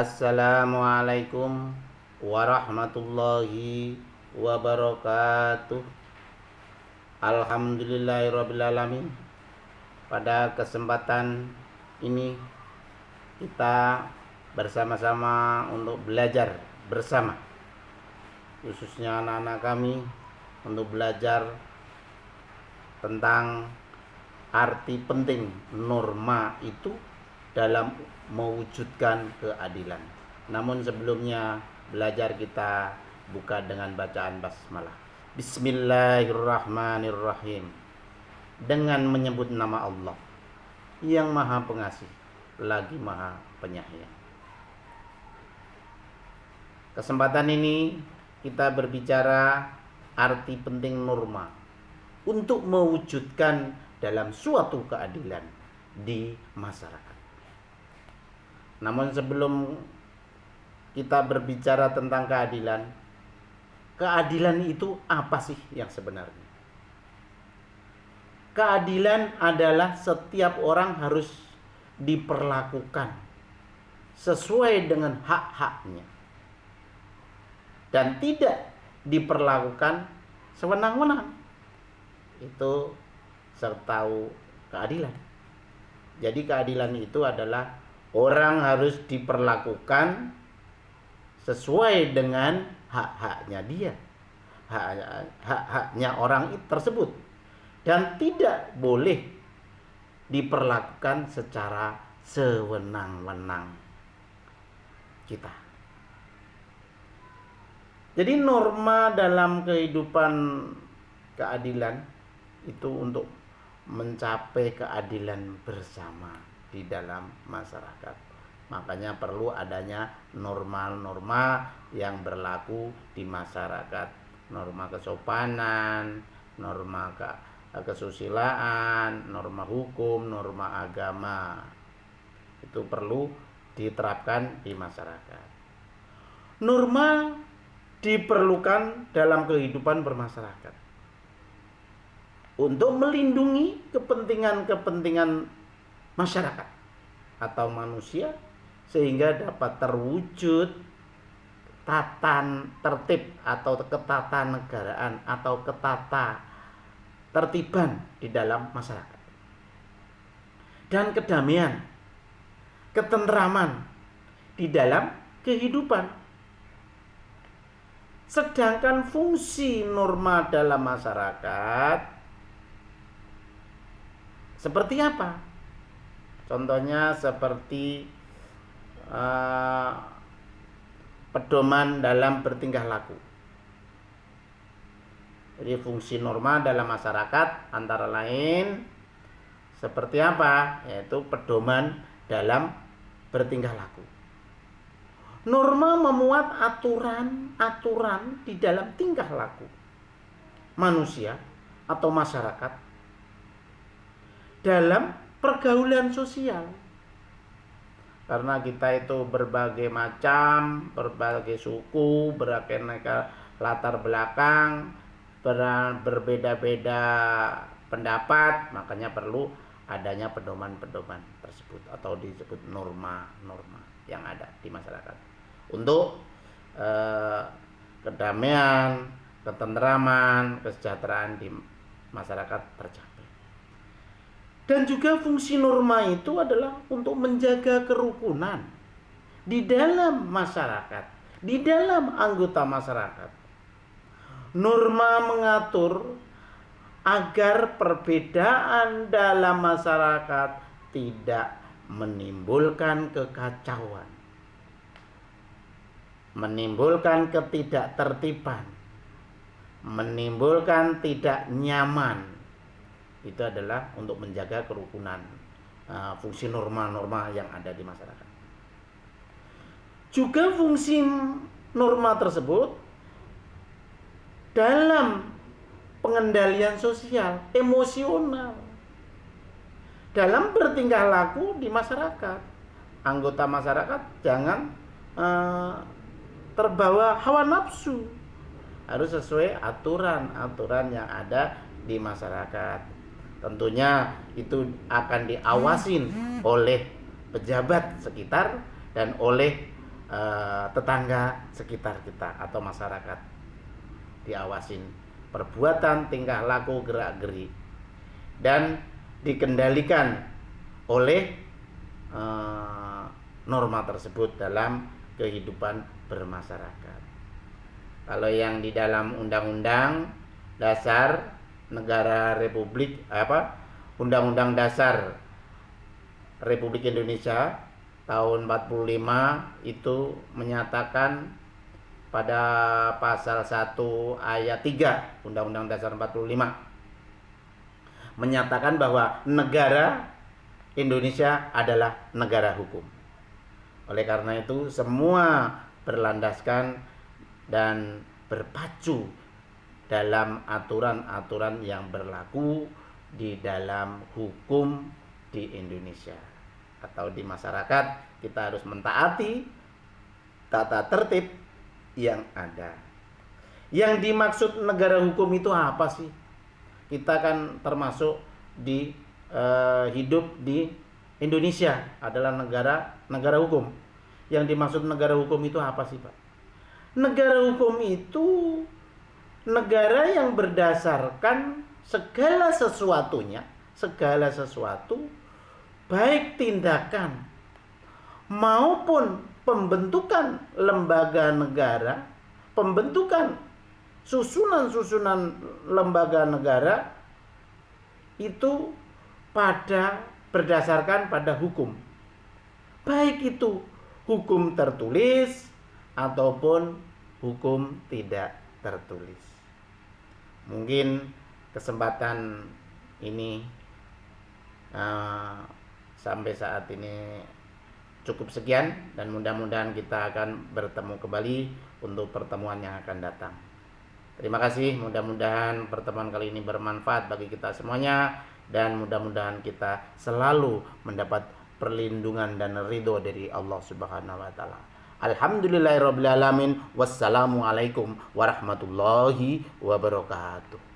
Assalamualaikum warahmatullahi wabarakatuh. Alhamdulillahirrabbilalamin. Pada kesempatan ini kita bersama-sama untuk belajar bersama, khususnya anak-anak kami, untuk belajar tentang arti penting norma itu dalam mewujudkan keadilan. Namun sebelumnya belajar kita buka dengan bacaan basmalah. Bismillahirrahmanirrahim. Dengan menyebut nama Allah yang Maha Pengasih lagi Maha Penyayang. Kesempatan ini kita berbicara arti penting norma untuk mewujudkan dalam suatu keadilan di masyarakat. Namun sebelum kita berbicara tentang keadilan, keadilan itu apa sih yang sebenarnya? Keadilan adalah setiap orang harus diperlakukan sesuai dengan hak-haknya dan tidak diperlakukan sewenang-wenang. Itu setahu keadilan. Jadi keadilan itu adalah orang harus diperlakukan sesuai dengan hak-haknya dia, hak-haknya orang tersebut, dan tidak boleh diperlakukan secara sewenang-wenang kita. Jadi norma dalam kehidupan keadilan itu untuk mencapai keadilan bersama di dalam masyarakat. Makanya perlu adanya norma-norma yang berlaku di masyarakat. Norma kesopanan, norma kesusilaan, norma hukum, norma agama. Itu perlu diterapkan di masyarakat. Norma diperlukan dalam kehidupan bermasyarakat untuk melindungi kepentingan-kepentingan masyarakat atau manusia sehingga dapat terwujud tertib atau ketatanegaraan atau tertiban di dalam masyarakat, dan kedamaian, ketentraman di dalam kehidupan. Sedangkan fungsi norma dalam masyarakat seperti apa? Contohnya seperti pedoman dalam bertingkah laku. Jadi fungsi norma dalam masyarakat antara lain seperti apa? Yaitu pedoman dalam bertingkah laku. Norma memuat aturan-aturan di dalam tingkah laku manusia atau masyarakat dalam pergaulan sosial. Karena kita itu berbagai macam, berbagai suku, beraneka latar belakang, berbeda-beda pendapat, makanya perlu adanya pedoman-pedoman tersebut atau disebut norma-norma yang ada di masyarakat untuk kedamaian, ketentraman, kesejahteraan di masyarakat tercapai. Dan juga fungsi norma itu adalah untuk menjaga kerukunan di dalam masyarakat, di dalam anggota masyarakat. Norma mengatur agar perbedaan dalam masyarakat tidak menimbulkan kekacauan, menimbulkan ketidaktertiban, menimbulkan tidak nyaman. Itu adalah untuk menjaga kerukunan, fungsi norma-norma yang ada di masyarakat. Juga fungsi norma tersebut dalam pengendalian sosial, emosional, dalam bertingkah laku di masyarakat. Anggota masyarakat jangan terbawa hawa nafsu, harus sesuai aturan-aturan yang ada di masyarakat. Tentunya itu akan diawasin oleh pejabat sekitar dan oleh tetangga sekitar kita atau masyarakat. Diawasin perbuatan, tingkah laku, gerak-gerik, dan dikendalikan oleh norma tersebut dalam kehidupan bermasyarakat. Kalau yang di dalam Undang-Undang Dasar Negara Republik Undang-Undang Dasar Republik Indonesia tahun 45 itu menyatakan pada pasal 1 ayat 3 Undang-Undang Dasar 45 menyatakan bahwa negara Indonesia adalah negara hukum. Oleh karena itu semua berlandaskan dan berpacu dalam aturan-aturan yang berlaku di dalam hukum di Indonesia atau di masyarakat. Kita harus mentaati tata tertib yang ada. Yang dimaksud negara hukum itu apa sih? Kita kan termasuk hidup di Indonesia adalah negara hukum. Yang dimaksud negara hukum itu apa sih, Pak? Negara hukum itu negara yang berdasarkan segala sesuatu baik tindakan maupun pembentukan lembaga negara, pembentukan susunan lembaga negara itu berdasarkan pada hukum. Baik itu hukum tertulis ataupun hukum tidak tertulis. Mungkin kesempatan ini sampai saat ini cukup sekian, dan mudah-mudahan kita akan bertemu kembali untuk pertemuan yang akan datang. Terima kasih, mudah-mudahan pertemuan kali ini bermanfaat bagi kita semuanya, dan mudah-mudahan kita selalu mendapat perlindungan dan ridho dari Allah Subhanahu wa taala. Alhamdulillahirabbil alamin. Wassalamualaikum warahmatullahi wabarakatuh.